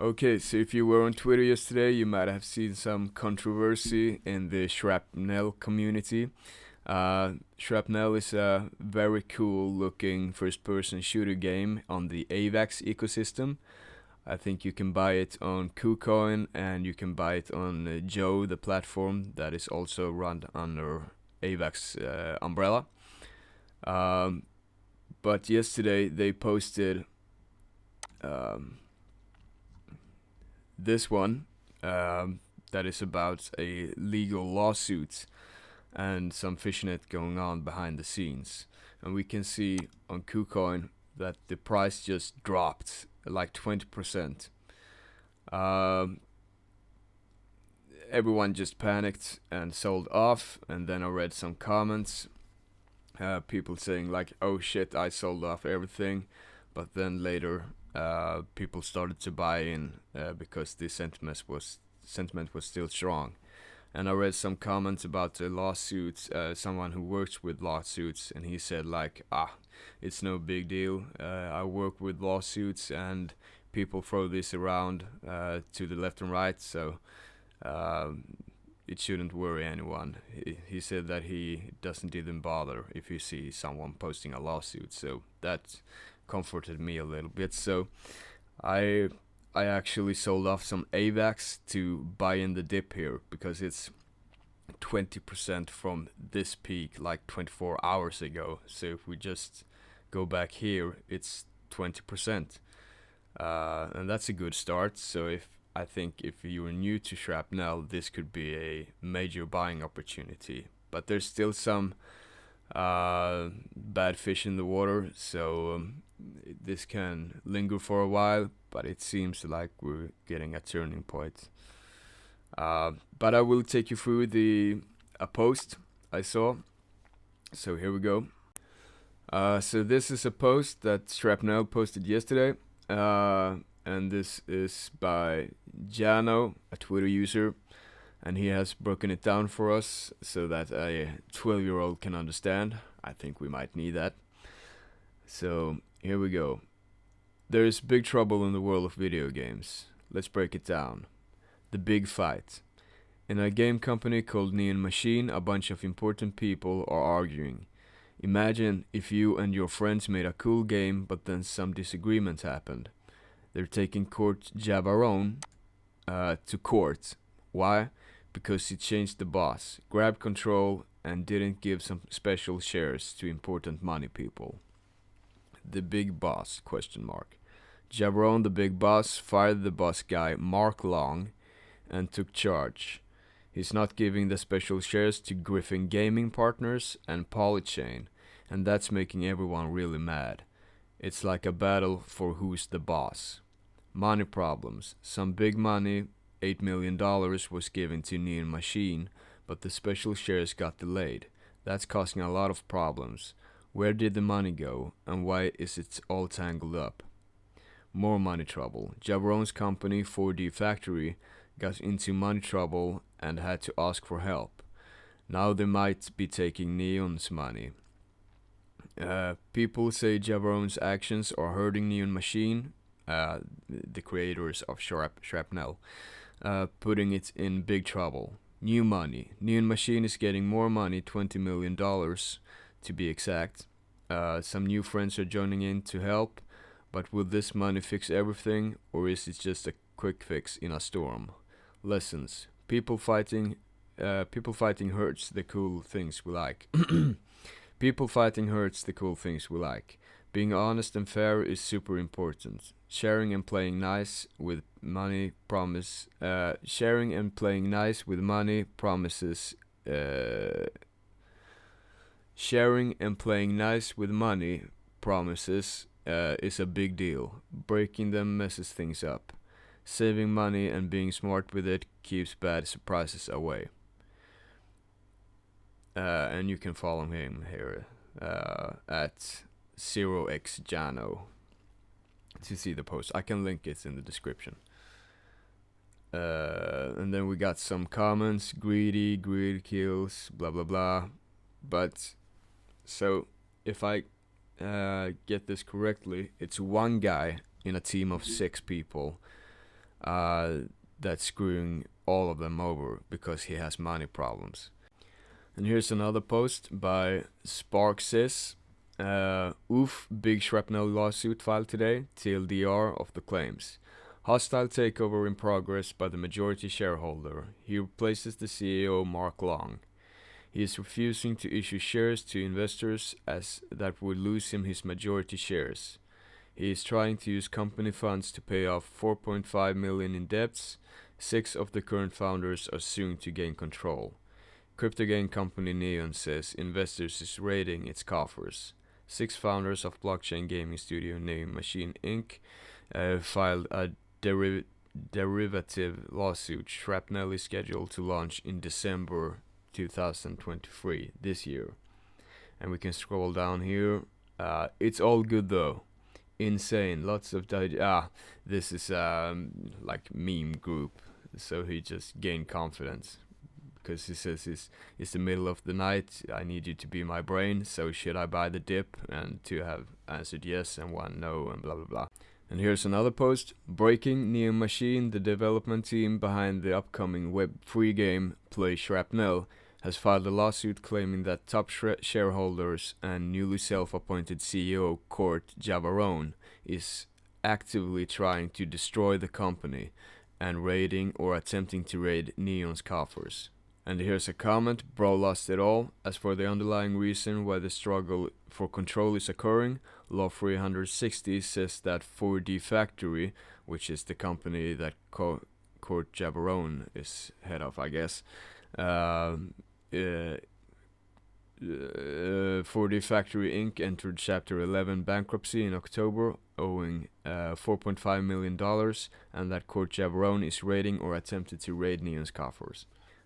Okay, so if you were on Twitter yesterday, you might have seen some controversy in the Shrapnel community. Shrapnel is a very cool looking first person shooter game on the AVAX ecosystem. I think you can buy it on KuCoin and you can buy it on Joe, the platform that is also run under AVAX umbrella. Um, but yesterday they posted um, this one that is about a legal lawsuit and some fishnet going on behind the scenes. And we can see on KuCoin that the price just dropped like 20%. Um, Everyone just panicked and sold off, and then I read some comments. People saying like, "Oh shit, I sold off everything," but then later, people started to buy in because the sentiment was still strong. And I read some comments about the lawsuits. Someone who works with lawsuits, and he said like, it's no big deal. I work with lawsuits, and people throw this around to the left and right, so um, it shouldn't worry anyone. He said that he doesn't even bother if he sees someone posting a lawsuit, so that comforted me a little bit. So I I actually sold off some AVAX to buy in the dip here because it's 20% from this peak like 24 hours ago. So if we just go back here, it's 20%. And that's a good start. So I think if you're new to Shrapnel, this could be a major buying opportunity. But there's still some bad fish in the water, so this can linger for a while. But it seems like we're getting a turning point. But I will take you through a post I saw. So here we go. So this is a post that Shrapnel posted yesterday. And this is by Jano, a Twitter user, and he has broken it down for us so that a 12-year-old can understand. I think we might need that. So here we go. There is big trouble in the world of video games. Let's break it down. The big fight. In a game company called Neon Machine, a bunch of important people are arguing. Imagine if you and your friends made a cool game, but then some disagreement happened. They're taking Court Javaron to court. Why? Because he changed the boss, grabbed control, and didn't give some special shares to important money people. The big boss? Question mark. Javaron, the big boss, fired the boss guy Mark Long and took charge. He's not giving the special shares to Griffin Gaming Partners and Polychain, and that's making everyone really mad. It's like a battle for who's the boss. Money problems. Some big money, $8 million, was given to Neon Machine, but the special shares got delayed. That's causing a lot of problems. Where did the money go, and why is it all tangled up? More money trouble. Javaron's company, 4D Factory, got into money trouble and had to ask for help. Now they might be taking Neon's money. People say Javaron's actions are hurting Neon Machine, the creators of Shrapnel, putting it in big trouble. New money. Neon Machine is getting more money, $20 million to be exact. Some new friends are joining in to help, but will this money fix everything, or is it just a quick fix in a storm? Lessons. People fighting hurts the cool things we like. People fighting hurts the cool things we like. Being honest and fair is super important. Sharing and playing nice with money promises. Sharing and playing nice with money promises. Sharing and playing nice with money promises is a big deal. Breaking them messes things up. Saving money and being smart with it keeps bad surprises away. And you can follow him here at 0xjano to see the post. I can link it in the description. And then we got some comments. Greed kills, blah blah blah. But so if I get this correctly, it's one guy in a team of 6 people that's screwing all of them over because he has money problems. And here's another post by Sparksis. Oof, big Shrapnel lawsuit filed today, TLDR of the claims. Hostile takeover in progress by the majority shareholder. He replaces the CEO Mark Long. He is refusing to issue shares to investors as that would lose him his majority shares. He is trying to use company funds to pay off 4.5 million in debts. 6 of the current founders are soon to gain control. Crypto game company Neon says investors is raiding its coffers. 6 founders of blockchain gaming studio Neon Machine Inc. Filed a derivative lawsuit. Shrapnel is scheduled to launch in December 2023, this year. And we can scroll down here. It's all good though. Insane. Lots of this is like meme group. So he just gained confidence. Because he says it's the middle of the night, I need you to be my brain, so should I buy the dip? And 2 have answered yes and 1 no, and blah blah blah. And here's another post. Breaking Neon Machine, the development team behind the upcoming Web3 game Play Shrapnel, has filed a lawsuit claiming that top shareholders and newly self-appointed CEO Court Javarone is actively trying to destroy the company and raiding or attempting to raid Neon's coffers. And here's a comment, bro lost it all. As for the underlying reason why the struggle for control is occurring, Law 360 says that 4D Factory, which is the company that Court Javarone is head of, I guess, 4D Factory Inc. entered Chapter 11 bankruptcy in October, owing $4.5 million, and that Court Javarone is raiding or attempted to raid Neon's coffers.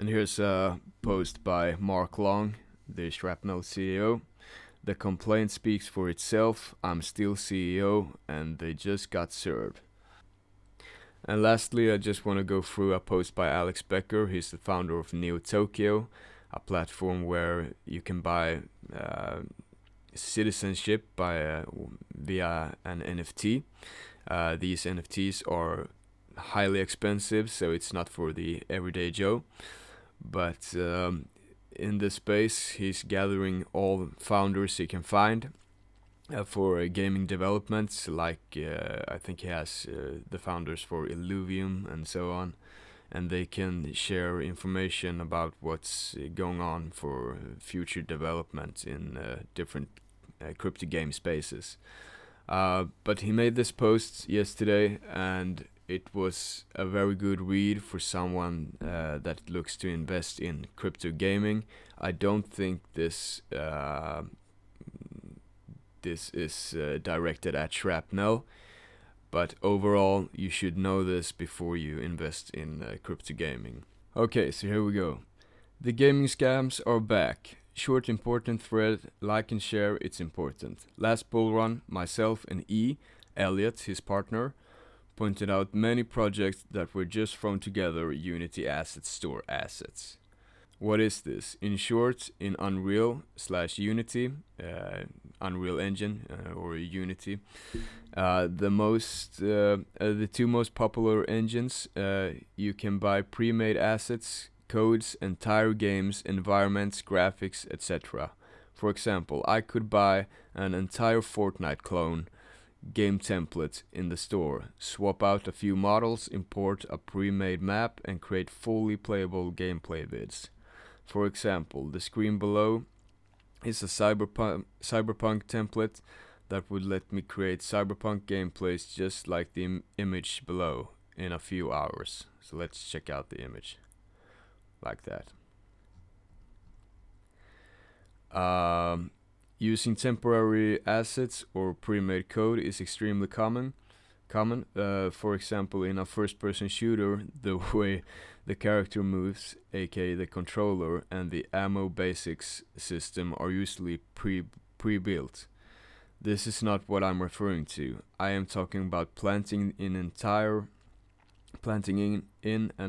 And here's a post by Mark Long, the Shrapnel CEO. The complaint speaks for itself. I'm still CEO, and they just got served. And lastly, I just want to go through a post by Alex Becker. He's the founder of Neo Tokyo, a platform where you can buy citizenship via an NFT. These NFTs are highly expensive, so it's not for the everyday Joe. But in this space, he's gathering all founders he can find for gaming developments. Like I think he has the founders for Illuvium and so on, and they can share information about what's going on for future development in different crypto game spaces. But he made this post yesterday, and it was a very good read for someone that looks to invest in crypto gaming. I don't think this is directed at Shrapnel, but overall you should know this before you invest in crypto gaming. Okay, so here we go. The gaming scams are back. Short important thread, like and share, it's important. Last bull run, myself and Elliot, his partner, pointed out many projects that were just thrown together Unity Assets Store assets. What is this? In short, in Unreal/Unity, Unreal Engine or Unity, the 2 most popular engines, you can buy pre-made assets, codes, entire games, environments, graphics, etc. For example, I could buy an entire Fortnite clone game template in the store, swap out a few models, import a pre-made map, and create fully playable gameplay vids. For example, the screen below is a cyberpunk template that would let me create cyberpunk gameplays just like the image below in a few hours. So let's check out the image like that. Using temporary assets or pre-made code is extremely common. For example, in a first-person shooter, the way the character moves, aka the controller, and the ammo basics system are usually pre-built. This is not what I'm referring to. I am talking about planting in an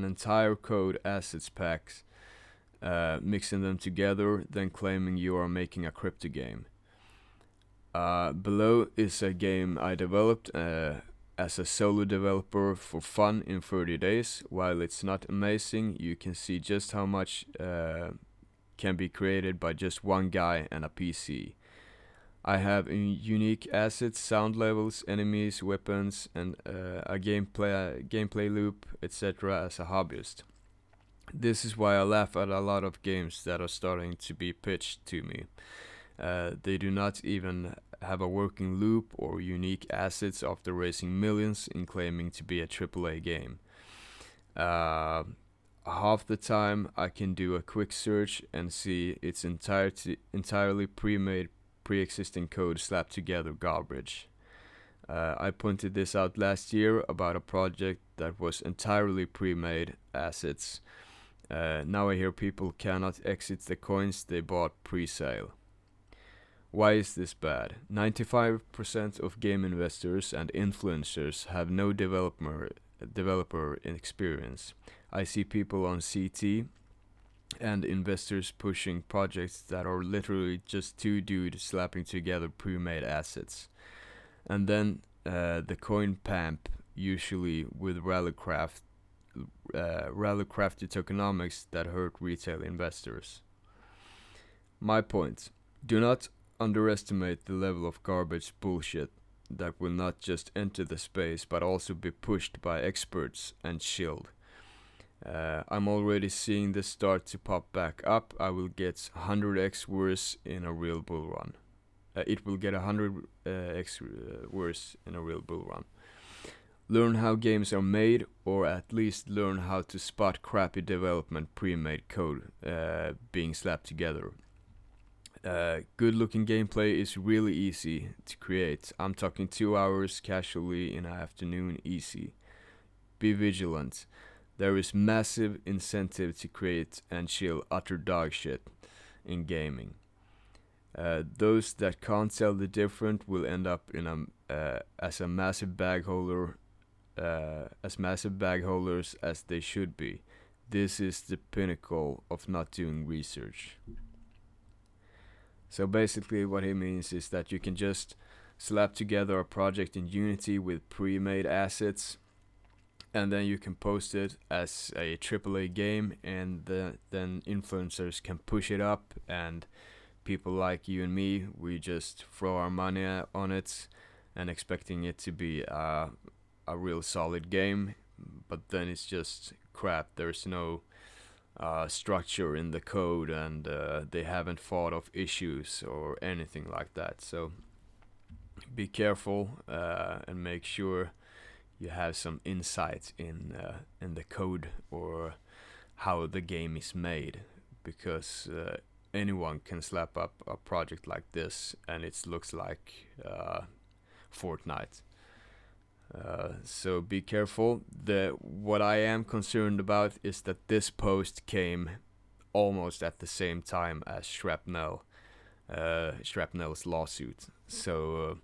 entire code assets packs, mixing them together, then claiming you are making a crypto game. Below is a game I developed, as a solo developer for fun in 30 days. While it's not amazing, you can see just how much can be created by just one guy and a PC. I have unique assets, sound levels, enemies, weapons, and a gameplay loop, etc. as a hobbyist. This is why I laugh at a lot of games that are starting to be pitched to me. They do not even have a working loop or unique assets after raising millions in claiming to be a AAA game. Half the time I can do a quick search and see it's entirely pre-made, pre-existing code slapped together garbage. I pointed this out last year about a project that was entirely pre-made assets. Now I hear people cannot exit the coins they bought pre-sale. Why is this bad? 95% of game investors and influencers have no developer experience. I see people on CT and investors pushing projects that are literally just two dudes slapping together pre-made assets. And then the coin pamp, usually with rallycrafted tokenomics that hurt retail investors. My point, do not underestimate the level of garbage bullshit that will not just enter the space but also be pushed by experts and shilled. I'm already seeing this start to pop back up. I will get 100x worse in a real bull run. It will get 100x worse in a real bull run. Learn how games are made, or at least learn how to spot crappy development pre-made code being slapped together. Good looking gameplay is really easy to create. I'm talking 2 hours casually in an afternoon easy. Be vigilant. There is massive incentive to create and chill utter dog shit in gaming. Those that can't tell the difference will end up in as massive bag holders as they should be. This is the pinnacle of not doing research. So basically what he means is that you can just slap together a project in Unity with pre-made assets, and then you can post it as a AAA game, and then influencers can push it up, and people like you and me, we just throw our money on it and expecting it to be a real solid game, but then it's just crap. There's no structure in the code, and they haven't thought of issues or anything like that. So be careful and make sure you have some insight in the code or how the game is made, because anyone can slap up a project like this and it looks like Fortnite. So be careful. What I am concerned about is that this post came almost at the same time as Shrapnel's lawsuit. So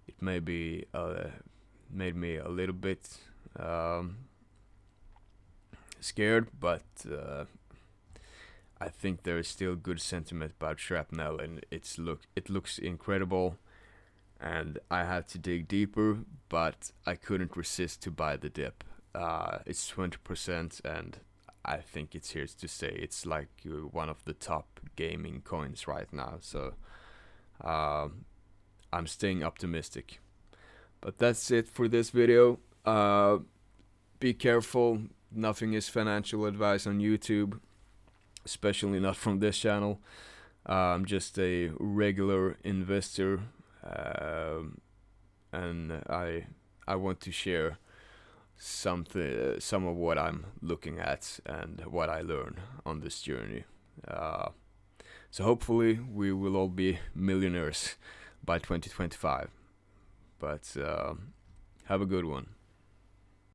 it made me a little bit scared, but I think there is still good sentiment about Shrapnel, and it looks incredible. And I had to dig deeper, but I couldn't resist to buy the dip. It's 20%, and I think it's here to stay. It's like one of the top gaming coins right now, so I'm staying optimistic. But that's it for this video. Be careful. Nothing is financial advice on YouTube, especially not from this channel. I'm just a regular investor. And I want to share some of what I'm looking at and what I learn on this journey. So hopefully we will all be millionaires by 2025. But have a good one.